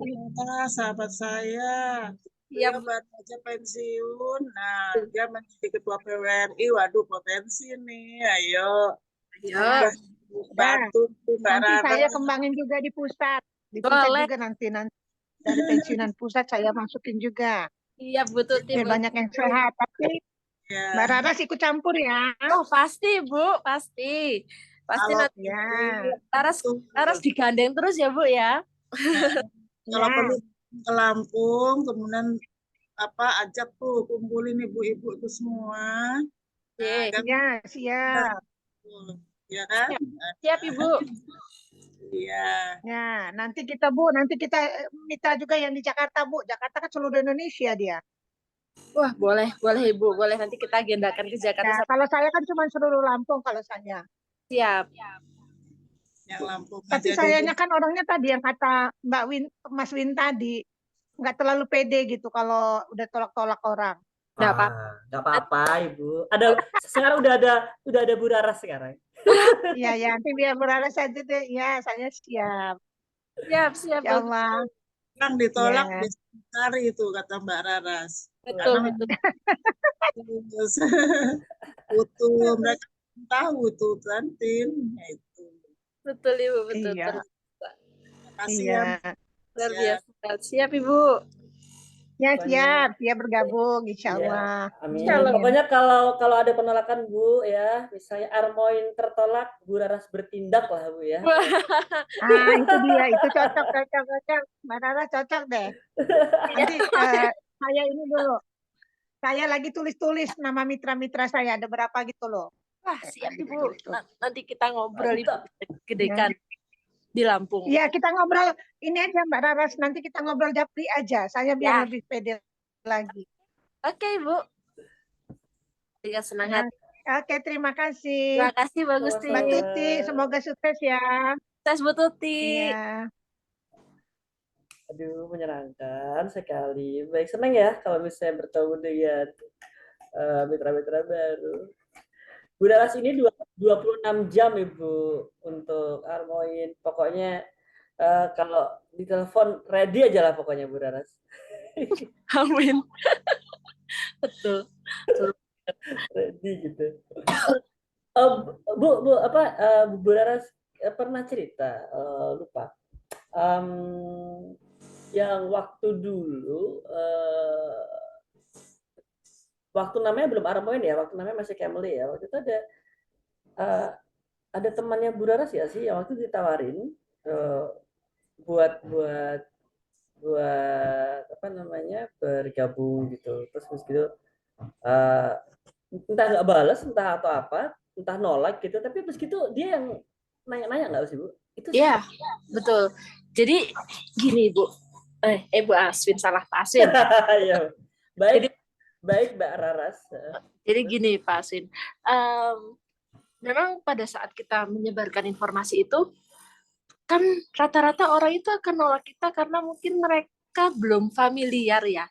sahabat saya. Dia baru aja pensiun. Nah, dia menjadi ketua PWNI. Waduh, potensi nih. Ayo. Bantu Mbak Rara. Nanti saya kembangin juga di pusat. Di pusat juga nanti dari pensiunan pusat saya masukin juga. Iya, Bu Tuti. Banyak yang sehat. Tapi Mbak Raras ikut campur ya. Oh, pasti Bu, pasti. Pasti nanti. Raras digandeng terus ya Bu ya. Kalau perlu ke Lampung, kemudian ajak tuh kumpulin ibu-ibu itu semua. Iya, siap. Ya kan? Siap Ibu. Iya. Ya, nanti kita minta juga yang di Jakarta Bu. Jakarta kan seluruh Indonesia dia. Wah, boleh Ibu, boleh nanti kita agendakan ke Jakarta. Kalau saya kan cuma seluruh Lampung kalau saya. Siap. Yang Lampung. Tapi sayangnya kan orangnya tadi yang kata Mas Win tadi nggak terlalu pede gitu kalau udah tolak-tolak orang. Nggak apa-apa Ibu. Sekarang udah ada Bu Raras sekarang. Iya, nanti biar Bu Raras saja deh. Ya, saya siap. Siap. Ya Allah. Yang ditolak cari itu kata Mbak Raras. Betul. Butuh mereka tahu itu kantin itu. Betul Ibu, betul. Iya. Terima kasih ya. Luar Siap. biasa. Siap, Ibu. Ya Pokoknya siap bergabung insya ya, Allah. amin. Insyaallah. Pokoknya kalau ada penolakan Bu ya, misalnya Armoin tertolak, Bu Raras bertindak lah Bu ya. Wah, Ah itu dia, itu cocok. Mbak Rara cocok deh. Nanti saya ini dulu, saya lagi tulis-tulis nama mitra-mitra saya, ada berapa gitu loh. wah, siap Lagi Ibu. tulis-tulis. Nanti kita ngobrol Ibu. Mantap. Gedekan di Lampung. Iya kita ngobrol, ini aja Mbak Raras, nanti kita ngobrol japri aja, saya biar Ya. lebih pede lagi. Oke, Ibu. Dengan senang Ya. hati. Oke, terima kasih. Terima kasih, Mbak Gusti. Mbak Sama-sama. Tuti, semoga sukses ya. Sukses Bu Tuti. Iya. Aduh, menyenangkan sekali. Baik, senang ya kalau misalnya bertemu dengan mitra-mitra baru. Bu Daras ini 26 jam Ibu untuk Armoin. Pokoknya kalau ditelepon ready aja lah pokoknya Bu Daras. Amin. Betul. Ready gitu. Bu, Bu Daras pernah cerita, lupa. Yang waktu dulu waktu namanya belum Armoin ya, waktu namanya masih Camely ya. Waktu itu ada temannya Bu Daras ya sih yang waktu ditawarin buat apa namanya bergabung gitu. Terus gitu entah nggak balas, entah atau apa, entah nolak gitu. Tapi terus gitu dia yang nanya-nanya nggak sih Bu? Itu Iya, betul. Jadi gini Bu, Bu Aswin, salah Pak Aswin. ya. Baik Mbak Raras. Jadi gini Pak Aswin, memang pada saat kita menyebarkan informasi itu, kan rata-rata orang itu akan nolak kita karena mungkin mereka belum familiar ya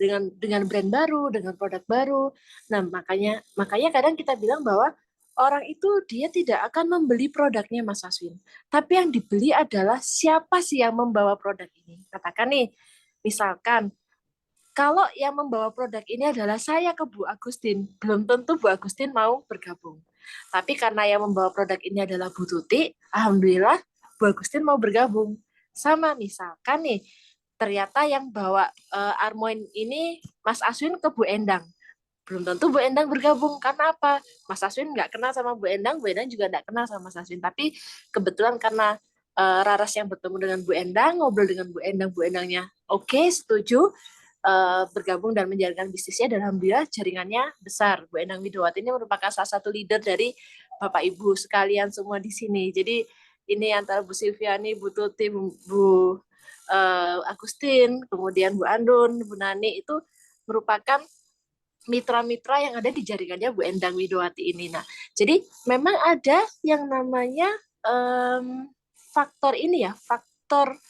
dengan brand baru, dengan produk baru. Nah, makanya kadang kita bilang bahwa orang itu dia tidak akan membeli produknya Mas Aswin. Tapi yang dibeli adalah siapa sih yang membawa produk ini. Katakan nih, misalkan kalau yang membawa produk ini adalah saya ke Bu Agustin, belum tentu Bu Agustin mau bergabung. Tapi karena yang membawa produk ini adalah Bu Tuti, alhamdulillah Bu Agustin mau bergabung. Sama misalkan nih, ternyata yang bawa Armoin ini Mas Aswin ke Bu Endang. Belum tentu Bu Endang bergabung. Karena apa? Mas Aswin nggak kenal sama Bu Endang juga nggak kenal sama Mas Aswin. Tapi kebetulan karena Raras yang bertemu dengan Bu Endang, ngobrol dengan Bu Endangnya oke, setuju, bergabung dan menjalankan bisnisnya, dan alhamdulillah jaringannya besar. Bu Endang Widowati ini merupakan salah satu leader dari Bapak Ibu sekalian semua di sini. Jadi ini antara Bu Silviani, Bu Tuti, Bu Agustin, kemudian Bu Andun, Bu Nani itu merupakan mitra-mitra yang ada di jaringannya Bu Endang Widowati ini. Nah, jadi memang ada yang namanya faktor ini ya, faktor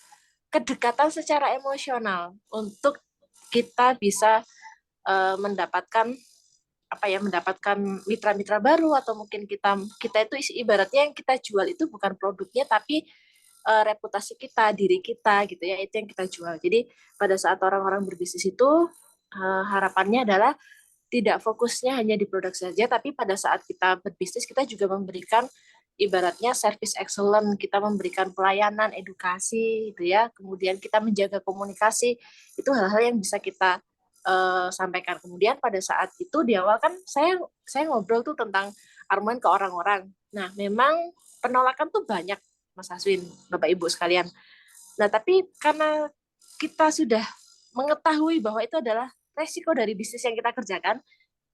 kedekatan secara emosional untuk kita bisa mendapatkan mitra-mitra baru, atau mungkin kita itu ibaratnya yang kita jual itu bukan produknya tapi reputasi kita, diri kita gitu ya, itu yang kita jual. Jadi pada saat orang-orang berbisnis itu harapannya adalah tidak fokusnya hanya di produk saja, tapi pada saat kita berbisnis kita juga memberikan ibaratnya service excellent, kita memberikan pelayanan, edukasi gitu ya, kemudian kita menjaga komunikasi, itu hal-hal yang bisa kita sampaikan. Kemudian pada saat itu di awal kan saya ngobrol tuh tentang Armoin ke orang-orang. Nah, memang penolakan tuh banyak Mas Aswin, Bapak Ibu sekalian. Nah, tapi karena kita sudah mengetahui bahwa itu adalah resiko dari bisnis yang kita kerjakan,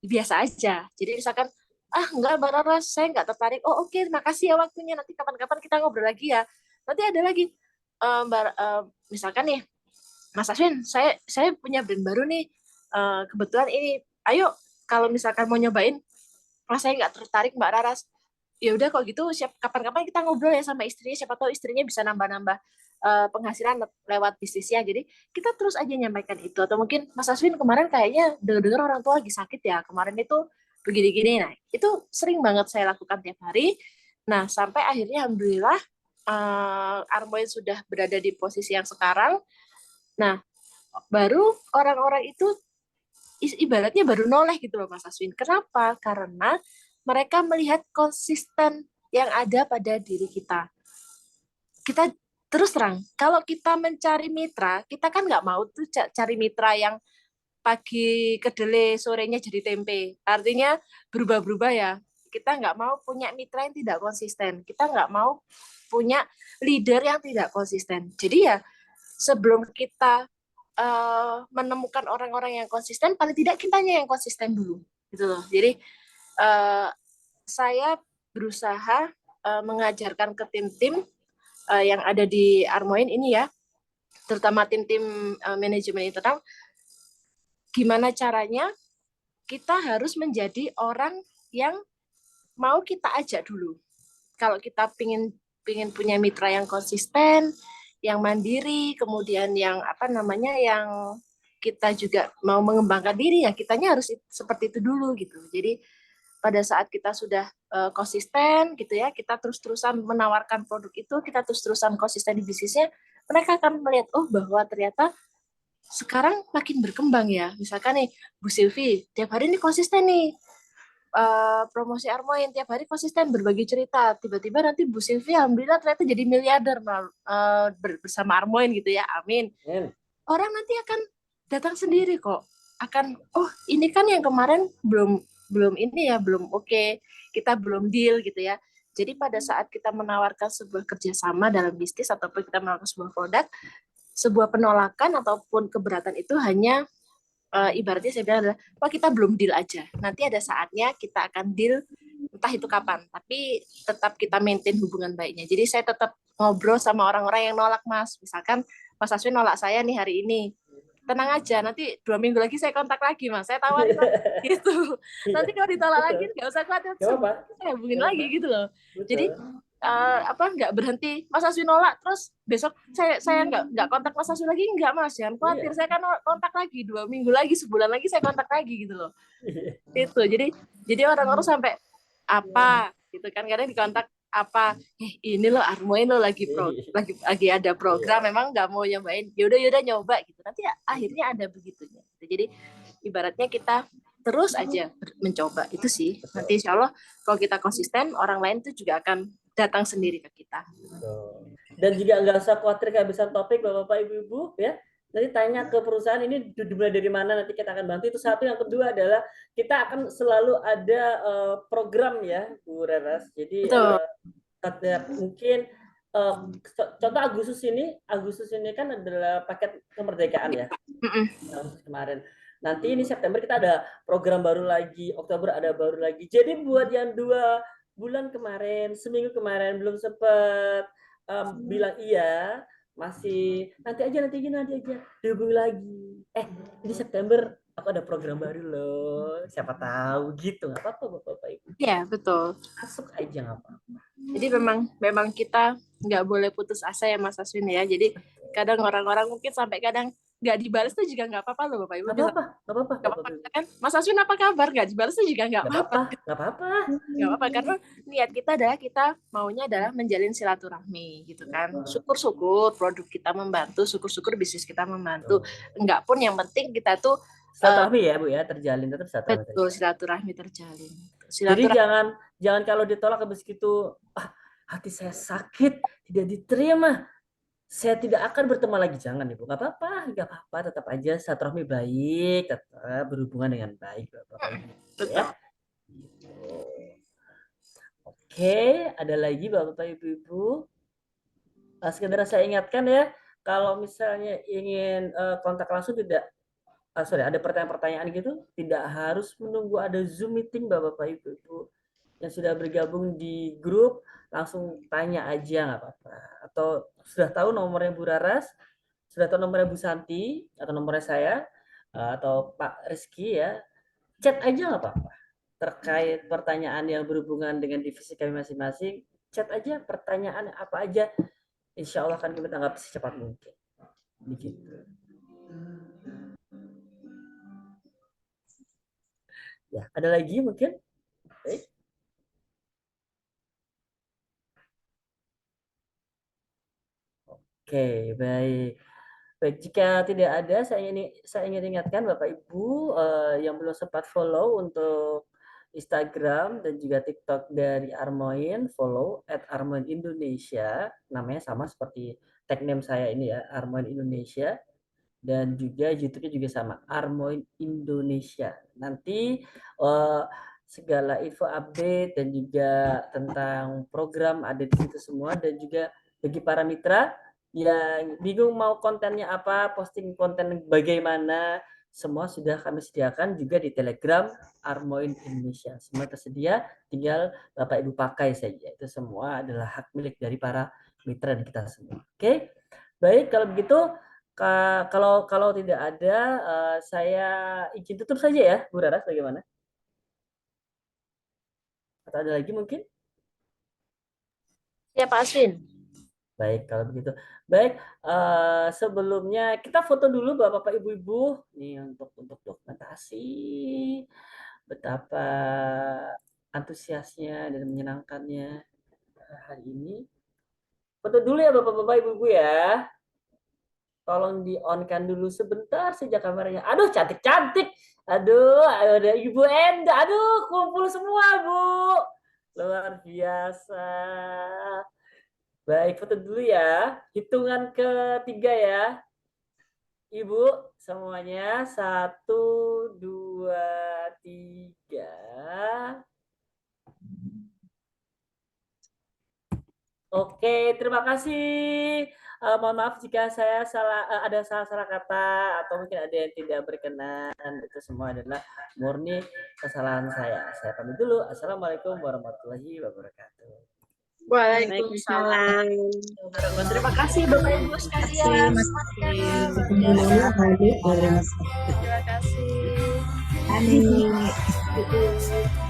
biasa aja. Jadi misalkan, enggak Mbak Raras, saya enggak tertarik. Oh oke, makasih ya waktunya. Nanti kapan-kapan kita ngobrol lagi ya. Nanti ada lagi, misalkan nih, Mas Aswin, saya punya brand baru nih. Kebetulan ini, ayo kalau misalkan mau nyobain, saya nggak tertarik Mbak Raras. Ya udah kalau gitu, kapan-kapan kita ngobrol ya sama istrinya. Siapa tahu istrinya bisa nambah-nambah penghasilan lewat bisnisnya. Jadi kita terus aja nyampaikan itu. Atau mungkin Mas Aswin kemarin kayaknya dengar orang tua lagi sakit ya. Kemarin itu begini-gini. Nah, itu sering banget saya lakukan tiap hari. Nah, sampai akhirnya alhamdulillah Armoin sudah berada di posisi yang sekarang. Nah, baru orang-orang itu ibaratnya baru noleh gitu loh Mas Aswin. Kenapa? Karena mereka melihat konsisten yang ada pada diri kita. Kita terus terang, kalau kita mencari mitra, kita kan nggak mau tuh cari mitra yang pagi kedelai, sorenya jadi tempe. Artinya berubah-berubah ya. Kita nggak mau punya mitra yang tidak konsisten. Kita nggak mau punya leader yang tidak konsisten. Jadi ya sebelum kita menemukan orang-orang yang konsisten, paling tidak kitanya yang konsisten dulu. Gitu loh. Jadi saya berusaha mengajarkan ke tim-tim yang ada di Armoin ini ya, terutama tim-tim manajemen internal, gimana caranya kita harus menjadi orang yang mau kita ajak dulu. Kalau kita pingin punya mitra yang konsisten, yang mandiri, kemudian yang yang kita juga mau mengembangkan diri, ya kitanya harus seperti itu dulu gitu. Jadi pada saat kita sudah konsisten gitu ya, kita terus-terusan menawarkan produk itu, kita terus-terusan konsisten di bisnisnya, mereka akan melihat bahwa ternyata sekarang makin berkembang ya. Misalkan nih Bu Silvi tiap hari ini konsisten nih promosi Armoin, tiap hari konsisten berbagi cerita, tiba-tiba nanti Bu Silvi alhamdulillah ternyata jadi miliarder bersama Armoin gitu ya, amin. Orang nanti akan datang sendiri kok, akan ini kan yang kemarin belum ini ya, belum oke, kita belum deal gitu ya. Jadi pada saat kita menawarkan sebuah kerjasama dalam bisnis ataupun kita menawarkan sebuah produk, sebuah penolakan ataupun keberatan itu hanya ibaratnya saya bilang adalah, kita belum deal aja. Nanti ada saatnya kita akan deal, entah itu kapan. Tapi tetap kita maintain hubungan baiknya. Jadi saya tetap ngobrol sama orang-orang yang nolak Mas. Misalkan Mas Aswin nolak saya nih hari ini. Tenang aja, nanti 2 minggu lagi saya kontak lagi Mas. Saya tawarin gitu. Nanti kalau ditolak lagi nggak usah khawatir, saya hubungin lagi gitu loh. Jadi nggak berhenti Mas Aswin nolak terus besok saya nggak kontak Mas Aswin lagi, nggak Mas, jangan khawatir, saya kan kontak lagi 2 minggu lagi, sebulan lagi saya kontak lagi gitu loh. Itu jadi orang-orang sampai apa gitu kan, kadang dikontak apa ini loh Armoin lo lagi ada program, memang nggak mau nyobain, yaudah nyoba gitu, nanti akhirnya ada begitunya. Jadi ibaratnya kita terus aja mencoba itu sih. Nanti insya Allah kalau kita konsisten, orang lain tuh juga akan datang sendiri ke kita. Dan juga nggak usah khawatir kehabisan topik Bapak Ibu ya. Nanti tanya ke perusahaan ini dimulai dari mana, nanti kita akan bantu. Itu satu. Yang kedua adalah kita akan selalu ada program ya Bu Reras. Jadi mungkin contoh Agustus ini kan adalah paket kemerdekaan ya. Kemarin. Nanti ini September kita ada program baru lagi, Oktober ada baru lagi. Jadi buat yang 2 bulan kemarin, seminggu kemarin belum sempat bilang iya, masih nanti aja dihubungi lagi. Ini September aku ada program baru loh, siapa tahu gitu, nggak apa-apa Bapak Ibu. Iya betul. Masuk aja nggak apa-apa. Jadi memang kita nggak boleh putus asa ya Mas Aswin ya. Jadi kadang orang-orang mungkin sampai kadang nggak dibalas tuh juga nggak apa-apa loh Bapak Ibu. Nggak apa-apa. Kan Mas Aswin apa kabar, nggak dibalas tuh juga nggak apa-apa karena niat kita adalah kita maunya adalah menjalin silaturahmi gitu kan. Syukur-syukur produk kita membantu, syukur-syukur bisnis kita membantu. Enggak pun yang penting kita tuh silaturahmi ya Bu ya, terjalin tetap silaturahmi. Betul, silaturahmi terjalin. Jadi jangan kalau ditolak habis gitu, hati saya sakit, tidak diterima, saya tidak akan bertemu lagi. Jangan Ibu, nggak apa-apa, tetap aja silaturahmi baik, tetap berhubungan dengan baik Bapak Ibu. Ya. Oke, ada lagi Bapak Ibu. Sekedar saya ingatkan ya, kalau misalnya ingin kontak langsung ada pertanyaan-pertanyaan gitu, tidak harus menunggu ada Zoom meeting Bapak Ibu yang sudah bergabung di grup, langsung tanya aja nggak apa-apa. Atau sudah tahu nomornya Bu Raras, sudah tahu nomornya Bu Santi, atau nomornya saya, atau Pak Rizky ya, chat aja nggak apa-apa. Terkait pertanyaan yang berhubungan dengan divisi kami masing-masing, chat aja pertanyaan apa aja, insya Allah akan kami tanggapi secepat mungkin. Begitu. Ya, ada lagi mungkin? Baik. Oke, baik. Baik, jika tidak ada, saya ingin ingatkan Bapak Ibu yang belum sempat follow untuk Instagram dan juga TikTok dari Armoin, follow @armoin_indonesia, namanya sama seperti tag name saya ini ya, Armoin Indonesia. Dan juga YouTube-nya juga sama, Armoin Indonesia. Nanti segala info update dan juga tentang program ada di situ semua. Dan juga bagi para mitra yang bingung mau kontennya apa, posting konten bagaimana, semua sudah kami sediakan juga di Telegram Armoin Indonesia. Semua tersedia, tinggal Bapak Ibu pakai saja. Itu semua adalah hak milik dari para mitra dan kita semua. Oke, baik kalau begitu. Kalau tidak ada, saya izin tutup saja ya, Bu Raras, bagaimana? Atau ada lagi mungkin? Ya Pak Aswin. Baik, kalau begitu. Baik, sebelumnya kita foto dulu Bapak Ibu-ibu nih untuk dokumentasi betapa antusiasnya dan menyenangkannya hari ini. Foto dulu ya Bapak-bapak Ibu-ibu ya. Tolong di-on-kan dulu sebentar saja kameranya. Aduh, cantik-cantik. Aduh, ada Ibu Enda. Aduh, kumpul semua, Bu. Luar biasa. Baik, foto dulu ya. Hitungan ketiga ya. Ibu, semuanya. 1, 2, 3. Oke, terima kasih. Mohon maaf jika saya ada salah kata atau mungkin ada yang tidak berkenan. Itu semua adalah murni kesalahan saya. Saya pamit dulu. Assalamualaikum warahmatullahi wabarakatuh. Waalaikumsalam. Terima kasih Bapak Ibu sekalian. Terima kasih. Terima kasih.